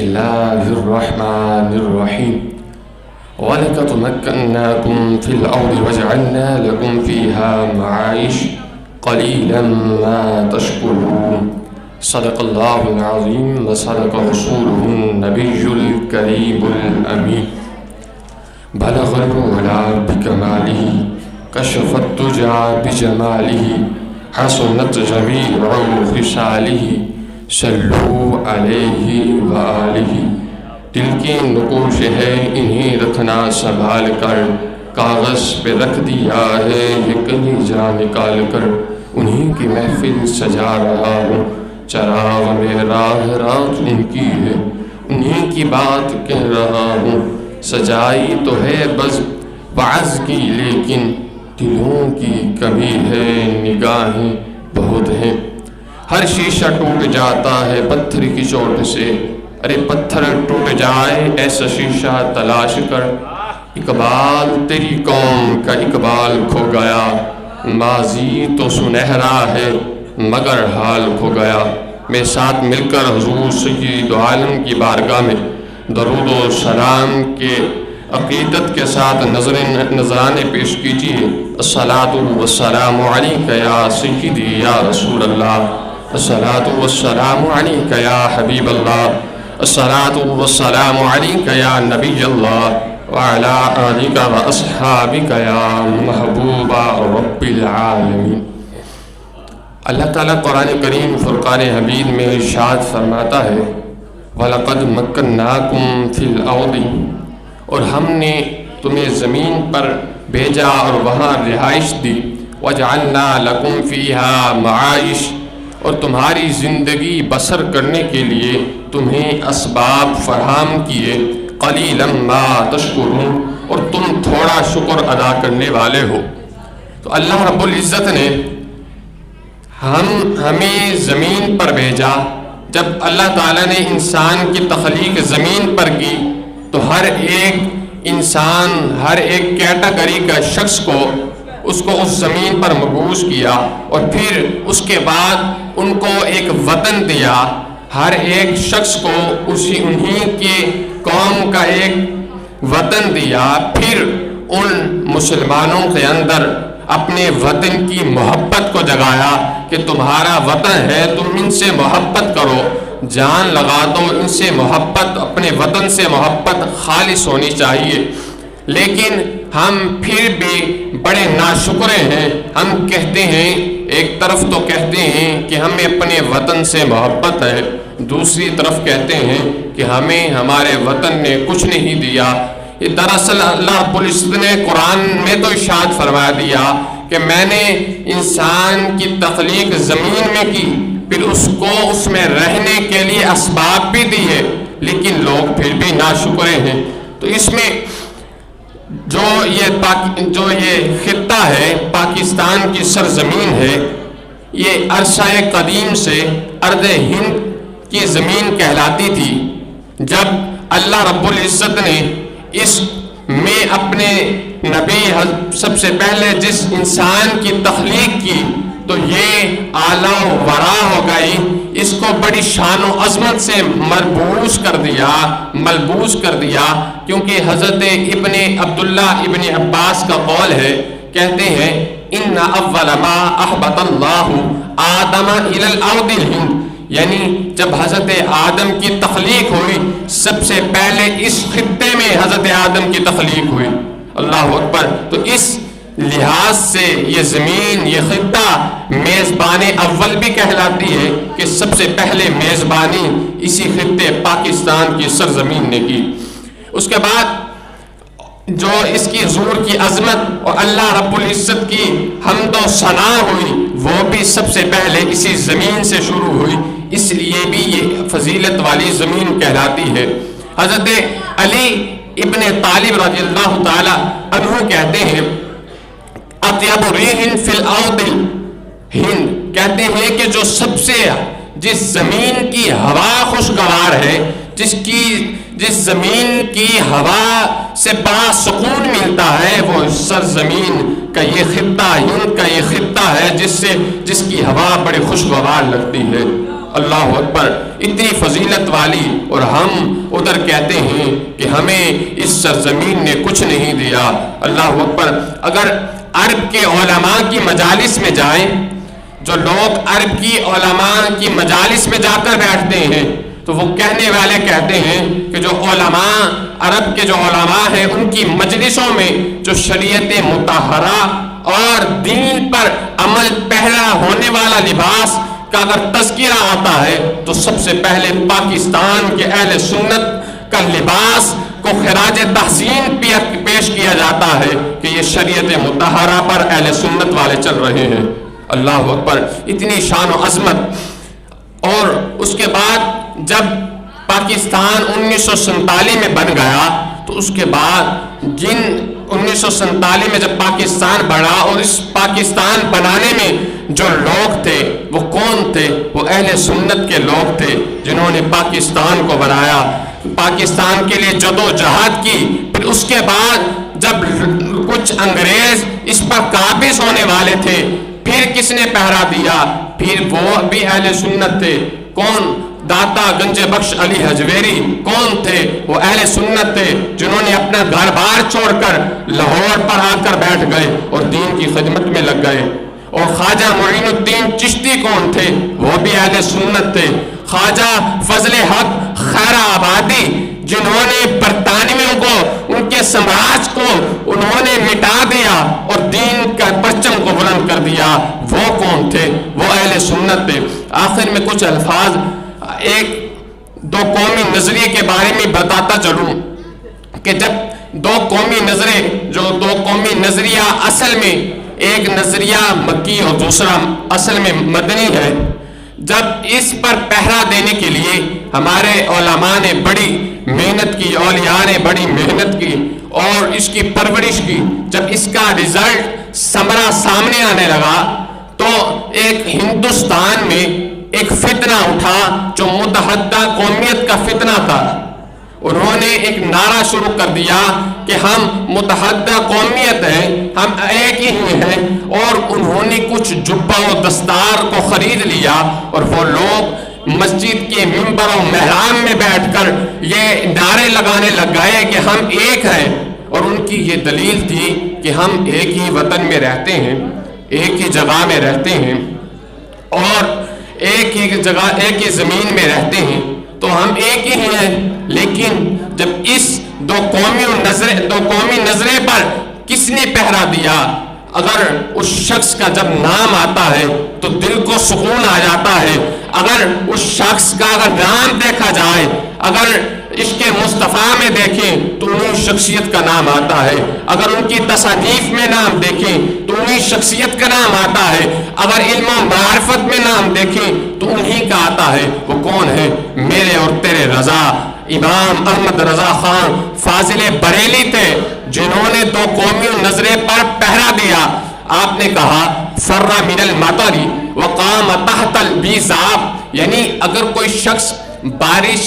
الله الرحمن الرحيم ولقد مكناكم في الأرض وجعلنا لكم فيها معايش قليلا ما تشكرون صدق الله العظيم وصدق رسوله النبي الكريم الأمين بلغ العلا بكماله كشف الدجى بجماله حسنت جميع خصاله صلوا علیہ وآلہ. دل کی نقوش ہے انہیں رکھنا سنبھال کر، کاغذ پہ رکھ دیا ہے یہ کلیجہ نکال کر. انہیں کی محفل سجا رہا ہوں، چراغ میں راہ رات ان کی ہے، انہیں کی بات کہہ رہا ہوں. سجائی تو ہے بس وعظ کی لیکن دلوں کی کمی ہے، نگاہیں بہت ہیں. ہر شیشہ ٹوٹ جاتا ہے پتھر کی چوٹ سے، ارے پتھر ٹوٹ جائے ایسا شیشہ تلاش کر. اقبال تیری قوم کا اقبال کھو گیا، ماضی تو سنہرا ہے مگر حال کھو گیا. میرے ساتھ مل کر حضور سید عالم کی بارگاہ میں درود و سلام کے عقیدت کے ساتھ نذرانے پیش کیجیے. الصلاۃ والسلام علیک یا سیدی یا رسول اللہ، الصلاۃ والسلام علیک یا حبیب اللہ، الصلاۃ والسلام علیک یا نبی اللہ وعلی آلک واصحابک یا محبوب رب العالمین. اللہ تعالیٰ قرآن کریم فرقان حمید میں ارشاد فرماتا ہے وَلَقَدْ مَكَّنَّاكُمْ فِي الْأَرْضِ، اور ہم نے تمہیں زمین پر بھیجا اور وہاں رہائش دی. وَجَعَلْنَا لَكُمْ فِيهَا مَعَائِشَ، اور تمہاری زندگی بسر کرنے کے لیے تمہیں اسباب فراہم کیے. قَلِيلًا مَا تَشْكُرُونَ، اور تم تھوڑا شکر ادا کرنے والے ہو. تو اللہ رب العزت نے ہمیں زمین پر بھیجا. جب اللہ تعالیٰ نے انسان کی تخلیق زمین پر کی تو ہر ایک انسان، ہر ایک کیٹیگری کا شخص کو اس زمین پر مبعوث کیا، اور پھر اس کے بعد ان کو ایک وطن دیا. ہر ایک شخص کو انہیں کے قوم کا ایک وطن دیا. پھر ان مسلمانوں کے اندر اپنے وطن کی محبت کو جگایا کہ تمہارا وطن ہے، تم ان سے محبت کرو، جان لگا دو ان سے محبت، اپنے وطن سے محبت خالص ہونی چاہیے. لیکن ہم پھر بھی بڑے ناشکرے ہیں. ہم کہتے ہیں، ایک طرف تو کہتے ہیں کہ ہمیں اپنے وطن سے محبت ہے، دوسری طرف کہتے ہیں کہ ہمیں ہمارے وطن نے کچھ نہیں دیا. یہ دراصل اللہ رب العزت نے قرآن میں تو ارشاد فرما دیا کہ میں نے انسان کی تخلیق زمین میں کی، پھر اس کو اس میں رہنے کے لیے اسباب بھی دیے، لیکن لوگ پھر بھی ناشکرے ہیں. تو اس میں جو یہ خطہ ہے، پاکستان کی سرزمین ہے، یہ عرصہ قدیم سے ارض ہند کی زمین کہلاتی تھی. جب اللہ رب العزت نے اس میں اپنے نبی سب سے پہلے جس انسان کی تخلیق کی تو یہ اعلیٰ و ورا ہو گئی. اس کو بڑی شان و عظمت سے ملبوس کر دیا کیونکہ حضرت ابن عبداللہ ابن عباس کا قول ہے، کہتے ہیں ان اول ما احبط اللہ آدم الی الارض الہند، یعنی جب حضرت آدم کی تخلیق ہوئی سب سے پہلے اس خطے میں حضرت آدم کی تخلیق ہوئی. اللہ اکبر. تو اس لحاظ سے یہ زمین، یہ خطہ میزبان اول بھی کہلاتی ہے کہ سب سے پہلے میزبانی اسی خطے پاکستان کی سرزمین نے کی. اس کے بعد جو اس کی حضور کی عظمت اور اللہ رب العزت کی حمد و ثنا ہوئی وہ بھی سب سے پہلے اسی زمین سے شروع ہوئی، اس لیے بھی یہ فضیلت والی زمین کہلاتی ہے. حضرت علی ابن طالب رضی اللہ تعالی عنہ کہتے ہیں اطیب ریح فی الارض ہند، کہتے ہیں کہ جو سب سے جس زمین کی ہوا خوشگوار ہے، جس زمین کی ہوا سے بڑا سکون ملتا ہے، وہ سرزمین کا یہ خطہ، ہند کا یہ خطہ ہے جس کی ہوا بڑی خوشگوار لگتی ہے. اللہ اکبر. اتنی فضیلت والی، اور ہم ادھر کہتے ہیں کہ ہمیں اس سرزمین نے کچھ نہیں دیا۔ اللہ اکبر۔ اگر عرب کے علماء کی مجالس میں جائیں، جو لوگ عرب کی علماء کی مجالس میں جا کر بیٹھتے ہیں، تو وہ کہنے والے کہتے ہیں کہ جو علماء عرب کے جو علماء ہیں ان کی مجلسوں میں جو شریعت مطہرہ اور دین پر عمل پہلا ہونے والا لباس کا اگر تذکرہ آتا ہے تو سب سے پہلے پاکستان کے اہل سنت کا لباس کو خراج تحسین پیش کیا جاتا ہے کہ یہ شریعت مطہرہ پر اہل سنت والے چل رہے ہیں۔ اللہ اکبر۔ اتنی شان و عظمت۔ اور اس کے بعد جب پاکستان 1947 میں بن گیا تو اس کے بعد جن 1947 میں جب پاکستان بڑھا اور اس پاکستان بنانے میں جو لوگ تھے وہ کون تھے؟ وہ اہل سنت کے لوگ تھے جنہوں نے پاکستان کو بنایا، پاکستان کے لیے جدوجہد کی۔ پھر اس کے بعد جب کچھ انگریز اس پر قابض ہونے والے تھے، پھر کس نے پہرا دیا؟ پھر وہ بھی اہل سنت تھے۔ کون؟ داتا گنج بخش علی حجویری کون تھے؟ وہ اہل سنت تھے جنہوں نے اپنا گھر بار چھوڑ کر لاہور پر آ کر بیٹھ گئے اور دین کی خدمت میں لگ گئے۔ اور خواجہ معین الدین چشتی کون تھے؟ وہ بھی اہل سنت تھے۔ خواجہ فضل حق خیر آبادی جنہوں نے برطانویوں کو، ان کے سمراج کو انہوں نے مٹا دیا اور دین کا پرچم کو بلند کر دیا، وہ کون تھے؟ وہ اہل سنت تھے۔ آخر میں کچھ الفاظ ایک دو قومی نظریے کے بارے میں بتاتا چلوں کہ جب دو قومی نظریہ اصل میں ایک نظریہ مکی اور دوسرا اصل میں مدنی ہے، جب اس پر پہرا دینے کے لیے ہمارے علماء نے بڑی محنت کی، اولیاء نے بڑی محنت کی اور اس کی پرورش کی، جب اس کا رزلٹ ثمرہ سامنے آنے لگا تو ایک ہندوستان میں ایک فتنہ اٹھا جو متحدہ قومیت کا فتنہ تھا۔ انہوں نے ایک نعرہ شروع کر دیا کہ ہم متحدہ قومیت ہیں، ہم ایک ہی ہیں، اور انہوں نے کچھ جبہ و دستار کو خرید لیا اور وہ لوگ مسجد کے ممبر و محراب میں بیٹھ کر یہ نعرے لگانے لگ گئے کہ ہم ایک ہیں۔ اور ان کی یہ دلیل تھی کہ ہم ایک ہی وطن میں رہتے ہیں، ایک ہی جگہ میں رہتے ہیں اور ایک ہی جگہ، ایک ہی زمین میں رہتے ہیں، تو ہم ایک ہی ہیں۔ لیکن جب اس دو قومی نظرے پر کس نے پہرا دیا؟ اگر اس شخص کا جب نام آتا ہے تو دل کو سکون آ جاتا ہے، اگر اس شخص کا اگر نام دیکھا جائے، اگر عشق مصطفیٰ میں دیکھیں تو انہیں شخصیت کا نام آتا ہے، اگر ان کی تصانیف میں نام دیکھیں تو انہیں شخصیت کا نام آتا ہے، اگر علم و معرفت میں نام دیکھیں تو انہیں کا آتا ہے۔ وہ کون ہے؟ میرے اور تیرے رضا امام احمد رضا خان فاضل بریلی تھے جنہوں نے دو قومی نظرے پر پہرا دیا۔ آپ نے کہا فر من المطر وقام تحت البیزاب، یعنی اگر کوئی شخص بارش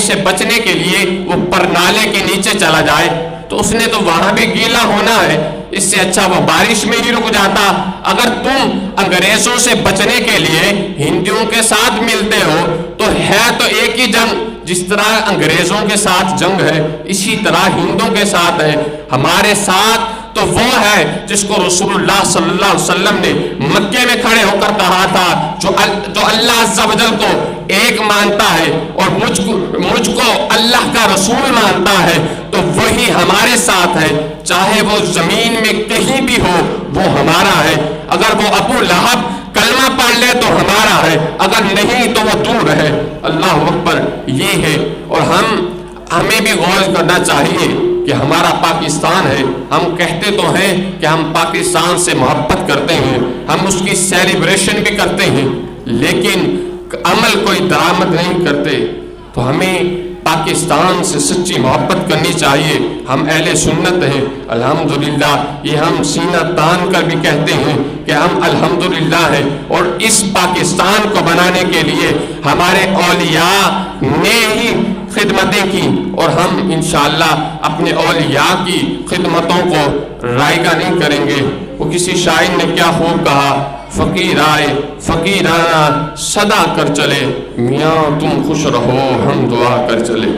سے بچنے کے لیے وہ پرنالے کے نیچے چلا جائے تو اس نے تو وہاں بھی گیلا ہونا ہے، اس سے اچھا وہ بارش میں ہی رک جاتا۔ اگر تم انگریزوں سے بچنے کے لیے ہندوؤں کے ساتھ ملتے ہو تو ہے تو ایک ہی جنگ، جس طرح انگریزوں کے ساتھ جنگ ہے اسی طرح ہندوؤں کے ساتھ ہے۔ ہمارے ساتھ تو وہ ہے جس کو رسول اللہ صلی اللہ علیہ وسلم نے مکے میں کھڑے ہو کر کہا تھا، جو اللہ عز و جل کو ایک مانتا ہے اور مجھ کو اللہ کا رسول مانتا ہے تو وہی ہمارے ساتھ ہے، چاہے وہ زمین میں کہیں بھی ہو وہ ہمارا ہے۔ اگر وہ ابو لہب کلمہ پڑھ لے تو ہمارا ہے، اگر نہیں تو وہ دور ہے۔ اللہ اکبر۔ یہ ہے، اور ہمیں بھی غور کرنا چاہیے کہ ہمارا پاکستان ہے، ہم کہتے تو ہیں کہ ہم پاکستان سے محبت کرتے ہیں، ہم اس کی سیلیبریشن بھی کرتے ہیں، لیکن عمل کوئی درآمد نہیں کرتے۔ تو ہمیں پاکستان سے سچی محبت کرنی چاہیے۔ ہم اہل سنت ہیں الحمدللہ، یہ ہم سینہ تان کر بھی کہتے ہیں کہ ہم الحمدللہ ہیں، اور اس پاکستان کو بنانے کے لیے ہمارے اولیاء نے ہی خدمتیں کی، اور ہم انشاءاللہ اپنے اولیاء کی خدمتوں کو رائگاں نہیں کریں گے۔ وہ کسی شاعر نے کیا خوب کہا، فقیر آئے فقیرانہ صدا کر چلے، میاں تم خوش رہو ہم دعا کر چلے۔